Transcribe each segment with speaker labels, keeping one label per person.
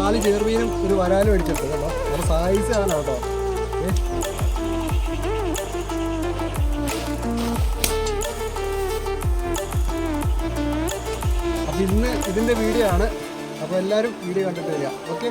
Speaker 1: 4 ചെറുമീനും ഒരു വരാലും അടിച്ചിട്ടുണ്ട് കേട്ടോ. നല്ല സൈസ് ആണ് കേട്ടോ. അപ്പം ഇന്ന് ഇതിൻ്റെ വീഡിയോ ആണ്. അപ്പോൾ എല്ലാവരും വീഡിയോ കണ്ടിട്ട് വരിക. ഓക്കെ.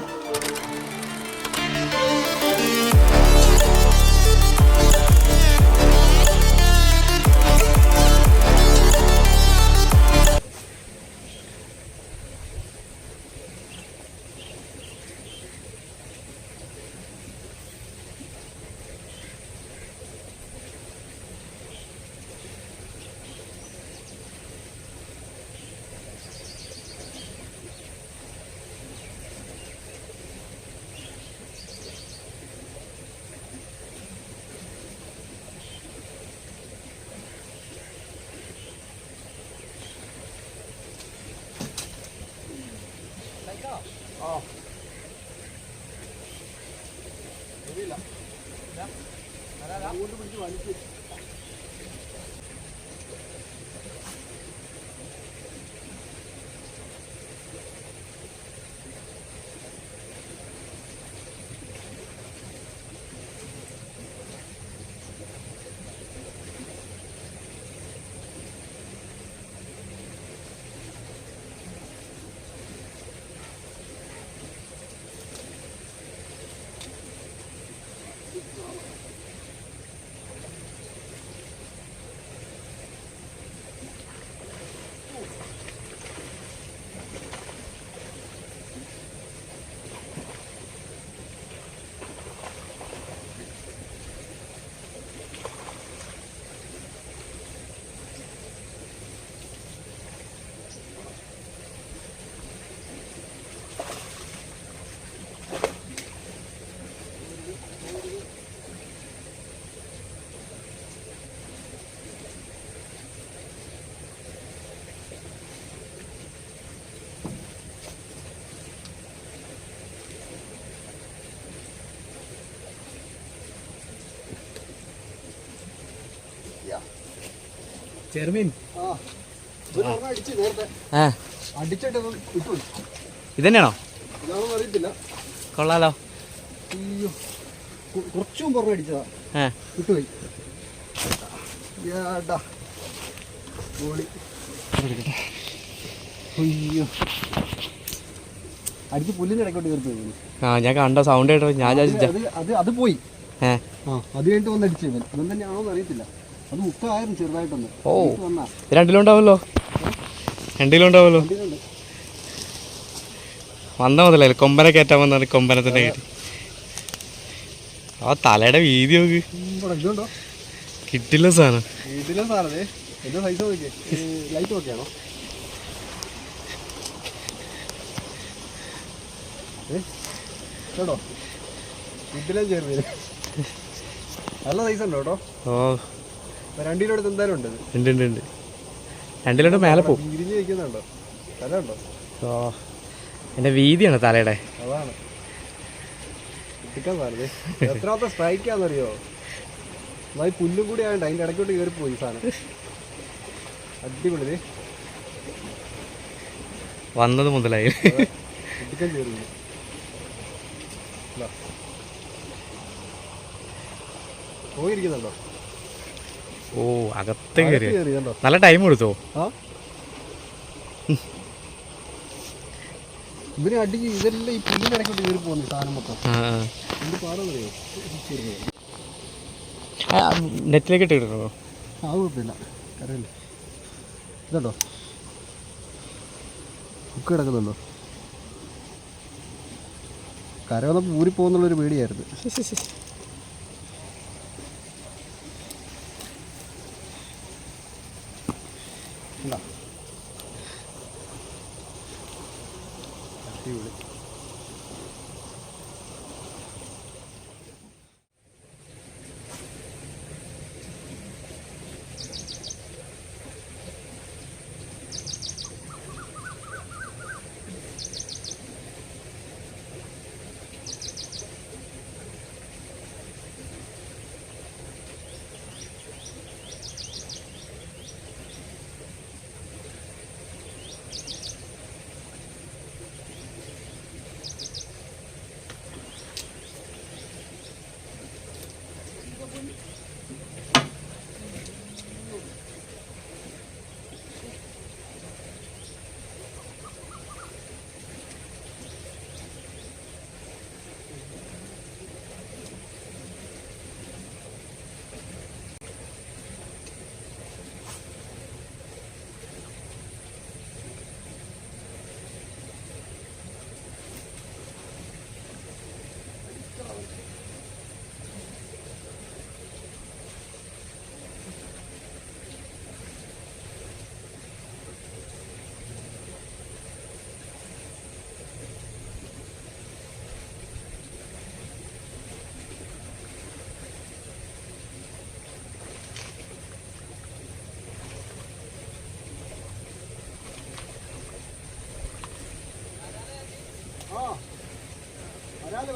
Speaker 1: അങ്ങോട്ട് പിടിച്ച് വലിച്ച് ചെറുമീൻ
Speaker 2: ഇതന്നെയാണോ?
Speaker 1: അറിയത്തില്ല.
Speaker 2: കൊള്ളാലോ.
Speaker 1: അയ്യോ, കുറച്ചും പുറമെ അടിച്ചതാ. വിട്ടുപോയി. അയ്യോ, അടിച്ച് പുല്ലിന്റെ ഇടയ്ക്കോട്ട് കയറി പോയി.
Speaker 2: ഞാൻ കണ്ട സൗണ്ട് കേട്ടോ. ഞാൻ
Speaker 1: അത് പോയി. അത് കഴിഞ്ഞിട്ട് വന്ന് അടിച്ചു. അതും തന്നെയാണോന്ന് അറിയത്തില്ല. അത് മുക്കായിരുന്നു ചെറുതായിട്ടൊന്ന്.
Speaker 2: ഓ, രണ്ടിലുണ്ടാവല്ലോ. വന്ന മുതലേ കൊമ്പനെ കയറ്റാൻ വന്നത്. കൊമ്പനെ തന്നെ കയറ്റി. ആ തലയുടെ വീതി നോക്ക്. കിട്ടില്ല സാധനം.
Speaker 1: ലൈറ്റ് ഓക്കെയാണോ? കേട്ടോ, ഇതിലും ചേർന്ന് നല്ല സൈസ് ഉണ്ടോ കേട്ടോ.
Speaker 2: ഓ,
Speaker 1: 2 കിലോ അടുത്ത് എന്തായാലും ഉണ്ട്.
Speaker 2: ഉണ്ട്. 2 കിലോ മേലെ പോകും.
Speaker 1: ഇരിഞ്ഞ് വയ്ക്കുന്നുണ്ടോ? തല ഉണ്ടോ?
Speaker 2: ഓ, എൻ്റെ വീതിയാണ് തലയുടെ.
Speaker 1: അതാണ് എത്രാമത്തെ സ്ട്രൈക്കാന്നറിയോ? നന്നായി പുല്ലും കൂടി ആയതുകൊണ്ട് അതിൻ്റെ ഇടയ്ക്കോട്ട് കയറി പോയി സാധനം. അടിപൊളി.
Speaker 2: വന്നത് മുതലായി
Speaker 1: ഇടിക്കാൻ ചേർന്നു. പോയിരിക്കുന്നുണ്ടോ?
Speaker 2: ഓ, അകത്ത് കയറി. നല്ല ടൈം കൊടുത്തോ?
Speaker 1: ഇവര് അടിക്ക് ഇതെല്ലാം ഈ പുല്ലിന്റെ ഇടയ്ക്കോട്ട് കയറി പോകുന്നു സാധനം മൊത്തം. എന്ത് പാടറിയോ?
Speaker 2: നെറ്റിലേക്ക് ഇട്ടിട്ടോ?
Speaker 1: അത് കുഴപ്പമില്ല. കരയില്ല. ഇതുണ്ടോ ബുക്ക് കിടക്കുന്നുണ്ടോ? കര വന്നപ്പോൾ ഊരിപ്പോകുന്നുള്ളൊരു പേടിയായിരുന്നു. ഉണ്ടോ? അടിപൊളി.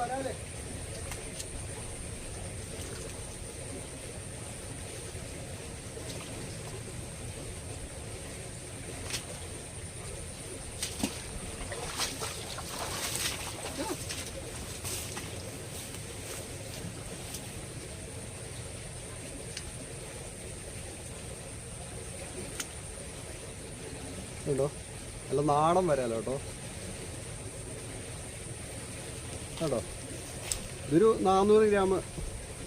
Speaker 1: വരാതെ കേട്ടോ, നല്ല നാടൻ വരാലോ കേട്ടോ. കേട്ടോ, ഇതൊരു 400 ഗ്രാം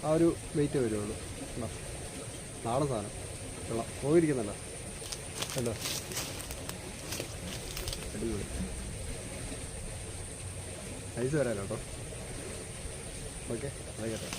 Speaker 1: ആ ഒരു വെയിറ്റ് വരുള്ളൂ. കേട്ടോ, നാടൻ സാധനം കൊള്ളാം, പോയിരിക്കുന്നല്ല കേട്ടോ, അടിപൊളി ഐസ് വരാലോ കേട്ടോ. ഓക്കെ, ആയിക്കോട്ടെ.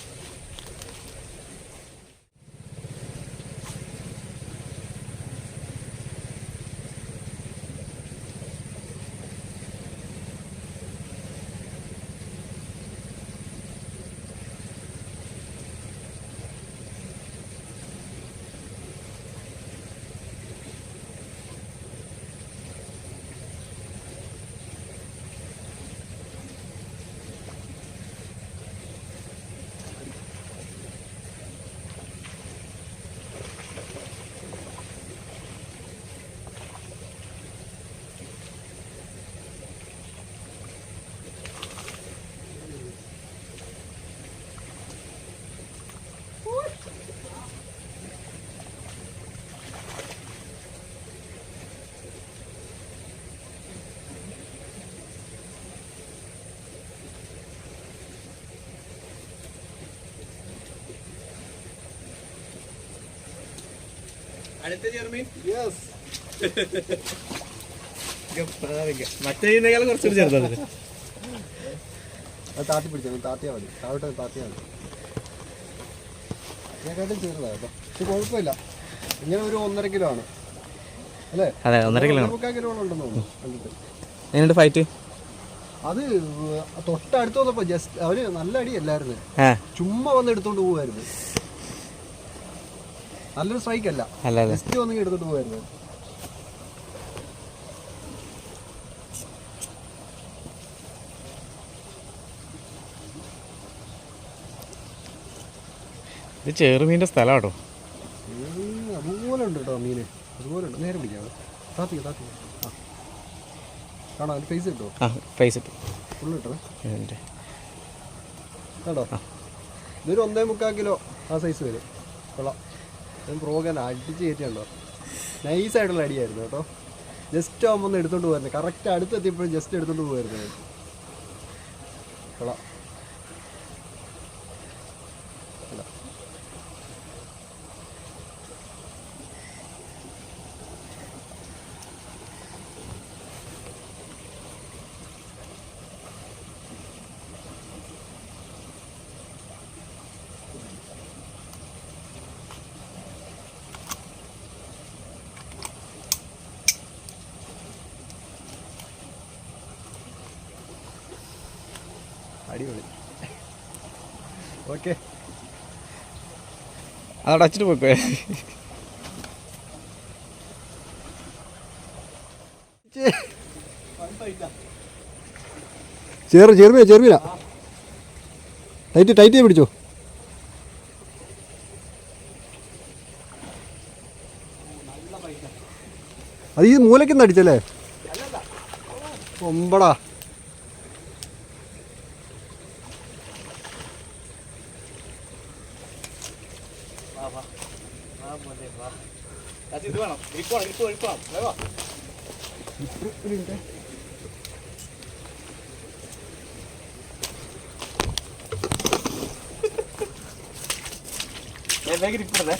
Speaker 2: അടുത്ത ചെറുമീൻ
Speaker 1: യെസ്,
Speaker 2: മറ്റേതിനേക്കാൾ കുറച്ചുകൂടി ചെറുതാണ്.
Speaker 1: അത് താത്തി പിടിച്ചാൽ താത്തിയാൽ മതി, താഴോട്ട് താത്തിയാൽ മതി. അതിനെക്കാട്ടും ചെറുതാണ് കേട്ടോ, പക്ഷെ കുഴപ്പമില്ല. ഇങ്ങനെ ഒരു 1.5 കിലോ ആണ് അല്ലേ?
Speaker 2: അതെ, 1.5 കിലോ
Speaker 1: 1.5 കിലോ ഉണ്ടെന്ന് തോന്നുന്നു കണ്ടിട്ട്.
Speaker 2: എങ്ങനെയുണ്ട് ഫൈറ്റ്?
Speaker 1: അത് തൊട്ടടുത്ത് വന്നപ്പോ ജസ്റ്റ് അവര് നല്ല അടിയല്ലായിരുന്നു, ചുമ്മാ വന്ന് എടുത്തോണ്ട് പോവായിരുന്നു. നല്ലൊരു സ്ട്രൈക്ക് അല്ല, ജസ്റ്റ് വന്ന് എടുത്തോണ്ട് പോവായിരുന്നു.
Speaker 2: ഇത് ചെറുമീൻ്റെ സ്ഥലം കേട്ടോ.
Speaker 1: അതുപോലെ ഉണ്ട് കേട്ടോ മീന്, അതുപോലെ ഉണ്ട്. നേരെ പിടിക്കാം, താത്തിക്ക താത്തിക്ക. ആ കാണാം, അതിന് ഫേസ് കിട്ടുമോ?
Speaker 2: ആ, ഫേസ് കിട്ടും
Speaker 1: ഫുള്ള് കിട്ടണേ കേട്ടോ.
Speaker 2: ആ,
Speaker 1: ഇതൊരു 1.25 കിലോ ആ സൈസ് വരും. കൊള്ളാം, പ്രോഗ്രാം അടിച്ച് കയറ്റിയുണ്ടോ. നൈസായിട്ടുള്ള അടിയായിരുന്നു കേട്ടോ. ജസ്റ്റ് ആകുമ്പോൾ ഒന്ന് എടുത്തോണ്ട് പോയിരുന്നു, കറക്റ്റ് അടുത്തെത്തിയപ്പോഴും ജസ്റ്റ് എടുത്തോണ്ട് പോകായിരുന്നു. കൊള്ളാം. അടിപൊളി. ഓക്കെ,
Speaker 2: അതവിടെ അച്ചിട്ട് പോയിക്കോ.
Speaker 1: ചെറുമീന ടൈറ്റ് പിടിച്ചോ. അത് ഈ മൂലയ്ക്കൊന്ന് അടിച്ചല്ലേ? ഒമ്പടാ.
Speaker 3: ഇത് വേണം, grip വേണം. വേഗം വാ. വേഗം grip ഇടണേ.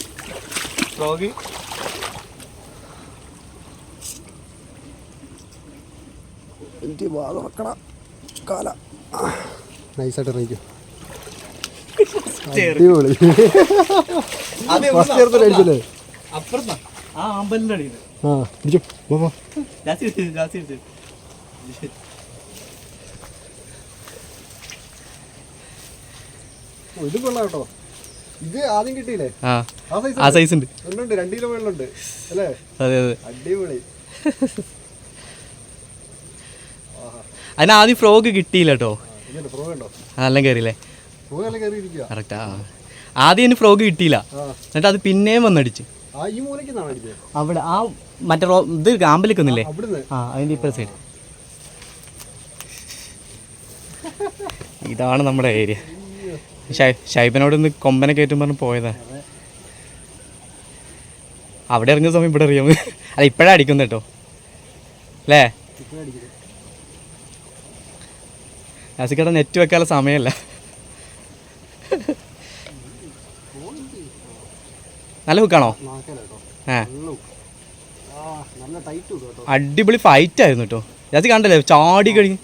Speaker 3: ഫ്രോഗ്
Speaker 1: എനിക്ക് വാ തുറക്കണ കാല നൈസായിട്ട് ഇറങ്ങിക്കും. അടിപൊളി. First year അടിച്ചല്ലേ?
Speaker 3: അപ്പുറത്താ ആ അമ്പലിന്റെ അടിയിൽ
Speaker 1: ആ ഇരിക്കും. ഇത് കൊള്ളാം കേട്ടോ. ഇത് ആദ്യം കിട്ടിയില്ലേ?
Speaker 2: ആ സൈസ് ഉണ്ട്.
Speaker 1: ഒന്നുണ്ട് 2 കിലോ വെള്ളമുണ്ട് അല്ലേ?
Speaker 2: അതെ അതെ.
Speaker 1: അടിപൊളി.
Speaker 2: അതിന് ആദ്യം ഫ്രോഗ് കിട്ടിയില്ല കേട്ടോ.
Speaker 1: ഫ്രോഗ് ഉണ്ടോ?
Speaker 2: നല്ല കയറിയില്ലേ?
Speaker 1: ഫ്രോഗ് എല്ലാം കയറി ഇരിക്കുക.
Speaker 2: കറക്റ്റാ. ആദ്യം അതിന് ഫ്രോഗ് കിട്ടിയില്ല, എന്നിട്ട് അത് പിന്നെയും വന്നടിച്ച്.
Speaker 1: ഈ മൂലയ്ക്ക് അടിച്ചത്
Speaker 2: അവിടെ ആ മറ്റേ ഇത് ആമ്പലേക്ക് ഒന്നില്ലേ? ആ അതിൻ്റെ ഇപ്പുറ സൈഡ്. ഇതാണ് നമ്മുടെ ഏരിയ. ഷൈബിനോട് ഇന്ന് കൊമ്പനെ കയറ്റും പറഞ്ഞ് പോയതാ. അവിടെ ഇറങ്ങിയ സമയം ഇവിടെ അറിയാം. അല്ല ഇപ്പോഴാണ് അടിക്കുന്നത് കേട്ടോ അല്ലേ? യാസിക്കട നെറ്റ് വെക്കാനുള്ള സമയമല്ല. നല്ല ഹുക്കാണോ? അടിപൊളി ഫൈറ്റ് ആയിരുന്നു കേട്ടോ. യാസി കണ്ടല്ലേ ചാടി കഴിഞ്ഞ്.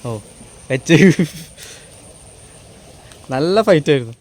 Speaker 2: ഓ വെച്ച് നല്ല ഫൈറ്റ് ആയിരുന്നു.